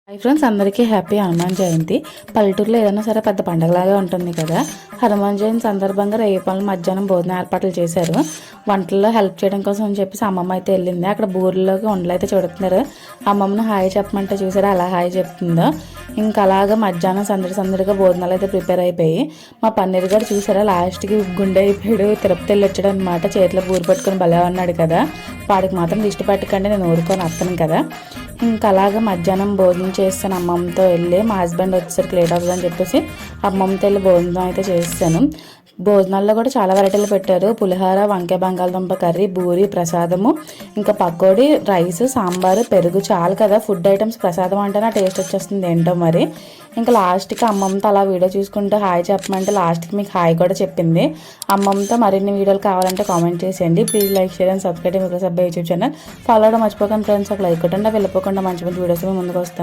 Hi friends, అందరికీ happy Hanuman Jayanti. పల్లెటూరులో ఏదైనా సరే పెద్ద పండగలాగా ఉంటుంది కదా. హనుమాన్ జయంతి సందర్భంగా రేపటి మధ్యాహ్నం భోజన ఏర్పాట్లు చేశారు. వంటల్లో హెల్ప్ చేయడం కోసం అని చెప్పేసి అమ్మమ్మ అయితే వెళ్ళింది. అక్కడ బూరెల్లోకి వంటలు అయితే చూడుతున్నారు. అమ్మమ్మను హాయ్ చెప్పమంటే చూసారా అలా హాయ్ చెప్తుందో. ఇంకా అలాగా మధ్యాహ్నం సందడిగా భోజనాలు అయితే ప్రిపేర్ అయిపోయి మా పన్నీర్ గారు చూసారా లాస్ట్కి గుండె అయిపోయాడు. తిరుపతి వెళ్ళి వచ్చాడు అనమాట. చేతిలో బూరు పట్టుకొని భలే ఉన్నాడు కదా. వాడికి మాత్రం దిష్టి పెట్టకండి, నేను ఊరుకొని వస్తాను కదా. ఇంకా అలాగా మధ్యాహ్నం భోజనం చేస్తాను అమ్మమ్మతో వెళ్ళి. మా హస్బెండ్ వచ్చేసరికి లేట్ అవుతుందని చెప్పేసి అమ్మమ్మతో వెళ్ళి భోజనం అయితే చేస్తాను. భోజనాల్లో కూడా చాలా వెరైటీలు పెట్టారు. పులిహోర, వంకాయ బంగాళదుంప కర్రీ, బూరి, ప్రసాదము, ఇంకా పకోడీ, రైస్, సాంబారు, పెరుగు. చాలు కదా ఫుడ్ ఐటమ్స్. ప్రసాదం అంటేనే టేస్ట్ వచ్చేస్తుంది ఏంటో మరి. ఇంకా లాస్ట్కి అమ్మమ్మతో అలా వీడియో చూసుకుంటూ హాయ్ చెప్పమంటే లాస్ట్కి మీకు హాయ్ కూడా చెప్పింది. అమ్మమ్మతో మరిన్ని వీడియోలు కావాలంటే కామెంట్ చేసేయండి. Please like, share and subscribe YouTube channel. Follow అవడం మర్చిపోకండి ఫ్రెండ్స్. ఒక లైక్ కొట్టండి. వెళ్ళిపోకుండా మంచి మంచి వీడియోస్ ముందుకు వస్తాను.